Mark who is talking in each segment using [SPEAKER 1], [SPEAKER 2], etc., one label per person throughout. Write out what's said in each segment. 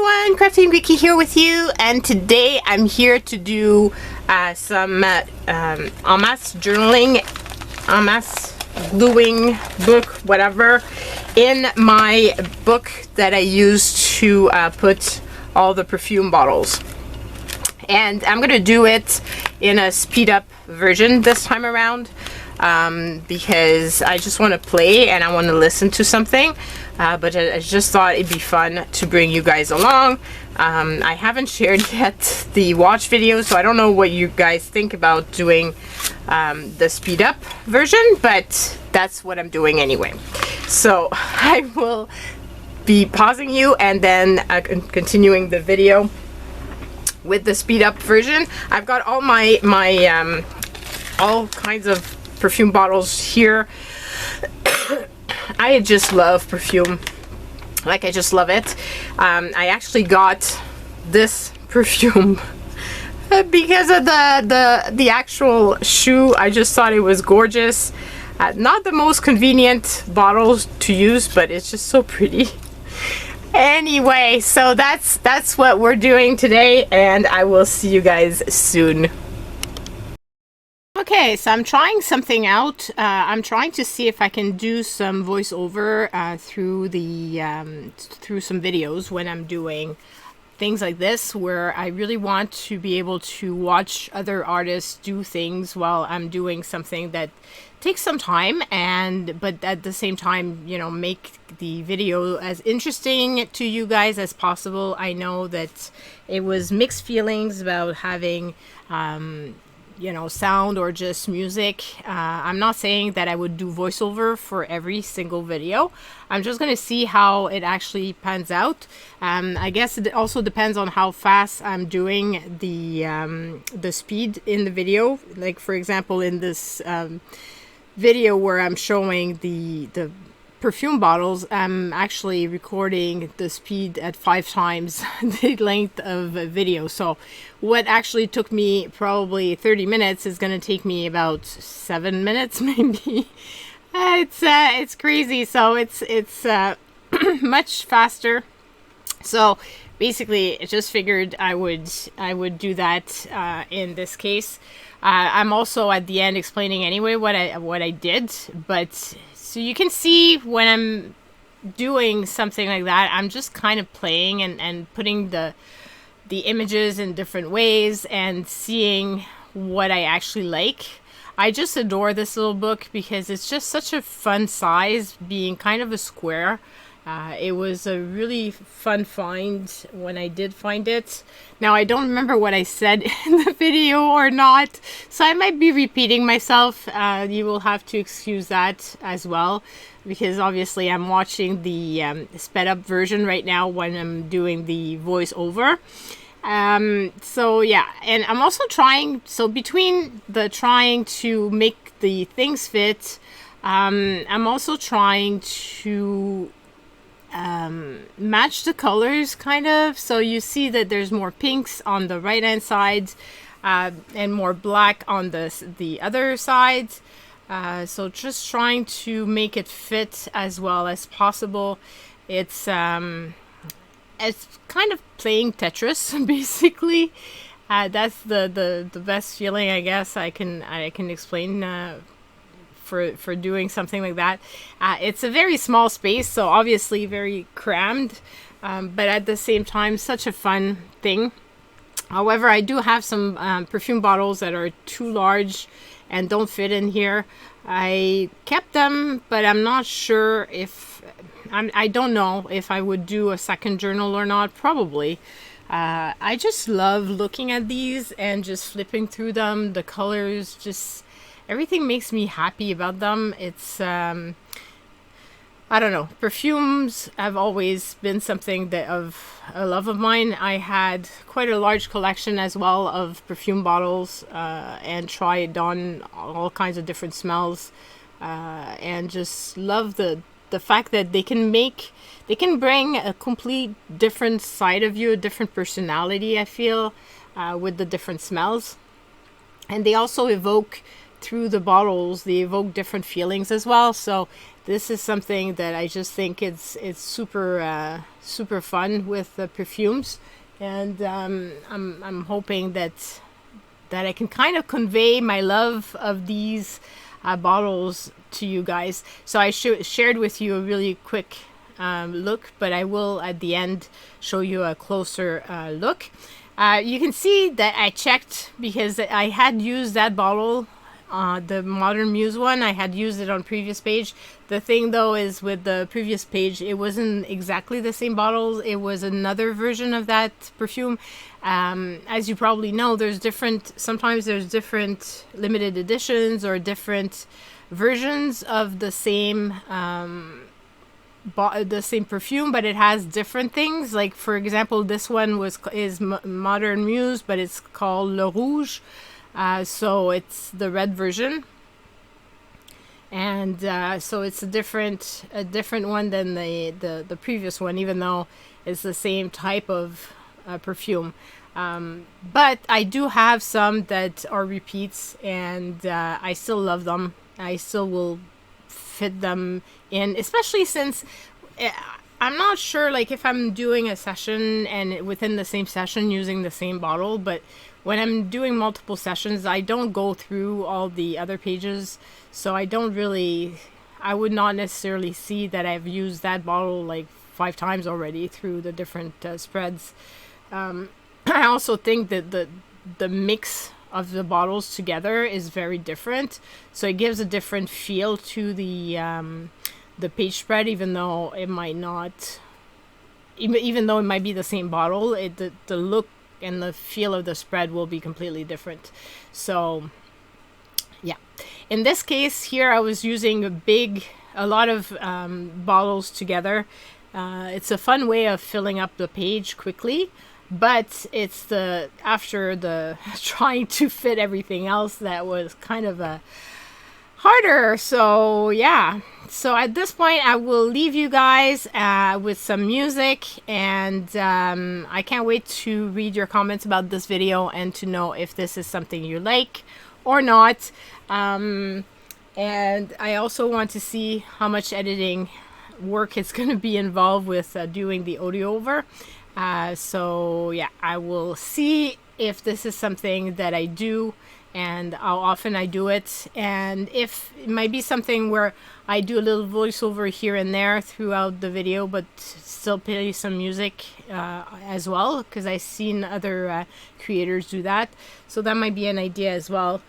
[SPEAKER 1] everyone, Crafting Vicky here with you, and today I'm here to do some En Masse journaling, En Masse gluing book, whatever, in my book that I use to put all the perfume bottles. And I'm gonna do it in a speed up version this time around because I just want to play and I want to listen to something, but I just thought it'd be fun to bring you guys along. I haven't shared yet the watch video, so I don't know what you guys think about doing the speed up version, but that's what I'm doing anyway. So I will be pausing you and then continuing the video with the speed up version. I've got all my all kinds of perfume bottles here. I just love perfume, like I just love it. I actually got this perfume because of the actual shoe. I just thought it was gorgeous. Not the most convenient bottles to use, but it's just so pretty. Anyway, so that's what we're doing today, and I will see you guys soon. Okay, so I'm trying something out. I'm trying to see if I can do some voiceover through some videos when I'm doing things like this, where I really want to be able to watch other artists do things while I'm doing something that takes some time, but at the same time, you know, make the video as interesting to you guys as possible. I know that it was mixed feelings about having you know, sound or just music. I'm not saying that I would do voiceover for every single video. I'm just gonna see how it actually pans out. I guess it also depends on how fast I'm doing the speed in the video. Like for example, in this video where I'm showing the perfume bottles, I'm actually recording the speed at 5 times the length of a video. So what actually took me probably 30 minutes is going to take me about 7 minutes maybe. It's crazy. So it's much faster. So basically I just figured I would do that in this case. I'm also at the end explaining anyway what I did, but so you can see when I'm doing something like that, I'm just kind of playing and putting the images in different ways and seeing what I actually like. I just adore this little book because it's just such a fun size, being kind of a square. It was a really fun find when I did find it. Now, I don't remember what I said in the video or not, so I might be repeating myself. You will have to excuse that as well, because obviously I'm watching the sped up version right now when I'm doing the voiceover. So yeah, and I'm also trying, so between the trying to make the things fit, I'm also trying to match the colors kind of. So you see that there's more pinks on the right hand side and more black on the other side. So just trying to make it fit as well as possible. It's kind of playing Tetris basically. That's the best feeling, I guess I can explain for doing something like that. It's a very small space, so obviously very crammed, but at the same time such a fun thing. However, I do have some perfume bottles that are too large and don't fit in here. I kept them, but I'm not sure if I don't know if I would do a second journal or not. Probably. I just love looking at these and just flipping through them. The colors, just everything makes me happy about them. It's I don't know, perfumes have always been something that of a love of mine. I had quite a large collection as well of perfume bottles and tried on all kinds of different smells, and just love the fact that they can bring a complete different side of you, a different personality, I feel, with the different smells. And they also evoke, through the bottles, they evoke different feelings as well. So this is something that I just think it's super super fun with the perfumes, and I'm hoping that I can kind of convey my love of these bottles to you guys. So I shared with you a really quick look, but I will at the end show you a closer look. You can see that I checked because I had used that bottle, the Modern Muse one. I had used it on previous page. The thing though is with the previous page, it wasn't exactly the same bottle. It was another version of that perfume. As you probably know, sometimes there's different limited editions or different versions of the same perfume, but it has different things. Like for example, this one is Modern Muse, but it's called Le Rouge, so it's the red version, and so it's a different one than the previous one, even though it's the same type of perfume. But I do have some that are repeats, and I still love them. I still will fit them in, especially since I'm not sure like if I'm doing a session and within the same session using the same bottle, but when I'm doing multiple sessions, I don't go through all the other pages, so I would not necessarily see that I've used that bottle like 5 times already through the different spreads. I also think that the mix of the bottles together is very different, so it gives a different feel to the page spread, even though it might not, even though it might be the same bottle, the look and the feel of the spread will be completely different. So yeah, in this case here I was using a lot of bottles together. It's a fun way of filling up the page quickly, but it's after the trying to fit everything else that was kind of harder. So yeah, so at this point I will leave you guys with some music, and I can't wait to read your comments about this video and to know if this is something you like or not. And I also want to see how much editing work is going to be involved with doing the audio over. So yeah, I will see if this is something that I do and how often I do it, and if it might be something where I do a little voiceover here and there throughout the video, but still play some music as well, because I've seen other creators do that, so that might be an idea as well.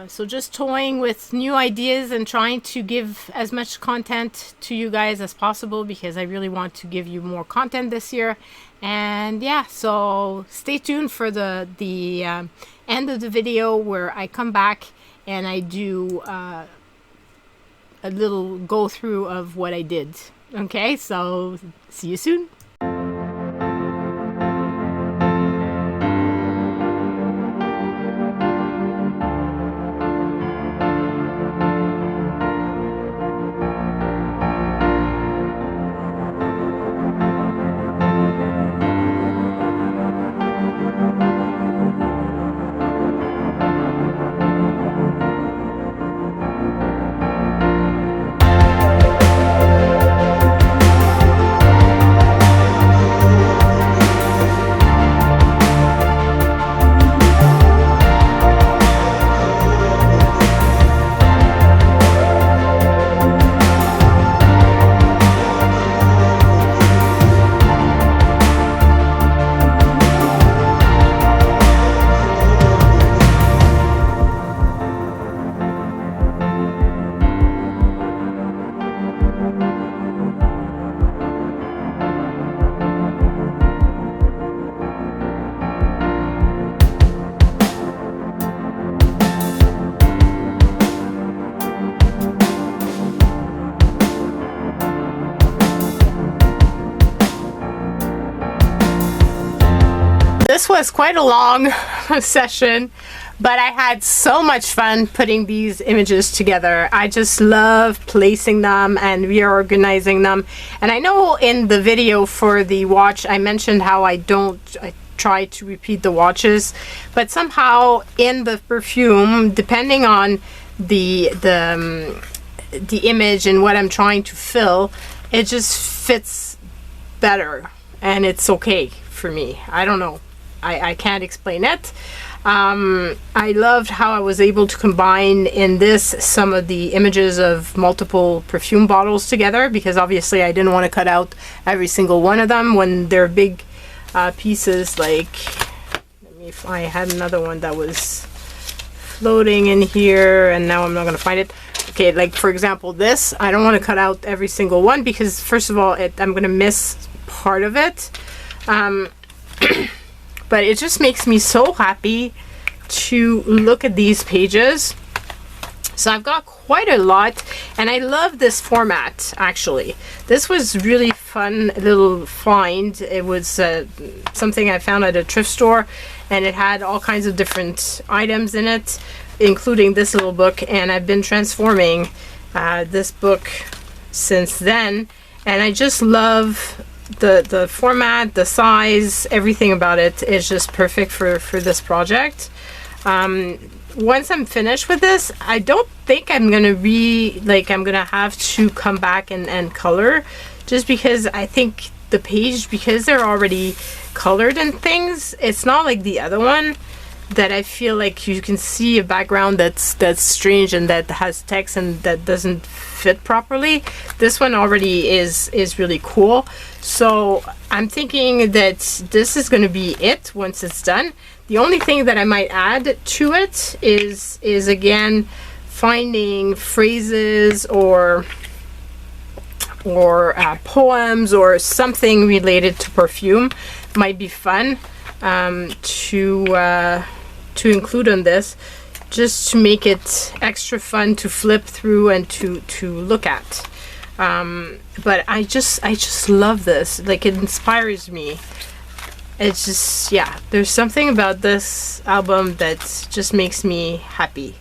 [SPEAKER 1] So just toying with new ideas and trying to give as much content to you guys as possible, because I really want to give you more content this year. And yeah, so stay tuned for the end of the video where I come back and I do a little go through of what I did. Okay, so see you soon. This was quite a long session, but I had so much fun putting these images together. I just love placing them and reorganizing them. And I know in the video for the watch I mentioned how I try to repeat the watches, but somehow in the perfume, depending on the the image and what I'm trying to fill, it just fits better, and it's okay for me. I don't know. I can't explain it. I loved how I was able to combine in this some of the images of multiple perfume bottles together, because obviously I didn't want to cut out every single one of them when they're big pieces. Like, let me, I had another one that was floating in here and now I'm not going to find it. Okay, like for example this, I don't want to cut out every single one because first of all I'm going to miss part of it. But it just makes me so happy to look at these pages. So I've got quite a lot, and I love this format actually. This was really fun little find. It was something I found at a thrift store, and it had all kinds of different items in it, including this little book, and I've been transforming this book since then, and I just love the format, the size, everything about it is just perfect for this project. Once I'm finished with this, I don't think I'm gonna I'm gonna have to come back and color, just because I think the page, because they're already colored and things, it's not like the other one that I feel like you can see a background that's strange and that has text and that doesn't fit properly. This one already is really cool. So I'm thinking that this is going to be it once it's done. The only thing that I might add to it is again finding phrases or poems or something related to perfume. Might be fun to include on this, just to make it extra fun to flip through and to look at. But I just love this. Like, it inspires me. It's just, yeah, there's something about this album that just makes me happy.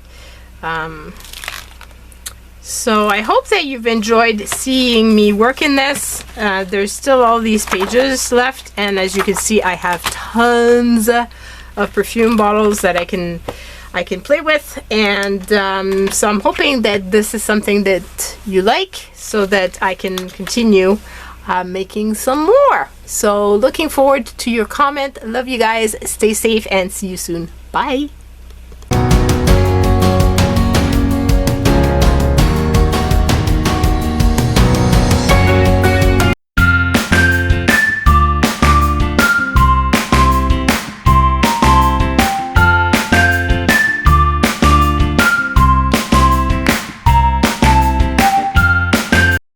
[SPEAKER 1] So I hope that you've enjoyed seeing me work in this. There's still all these pages left, and as you can see, I have tons of perfume bottles that I can play with, and so I'm hoping that this is something that you like, so that I can continue making some more. So looking forward to your comment. Love you guys. Stay safe and see you soon. Bye.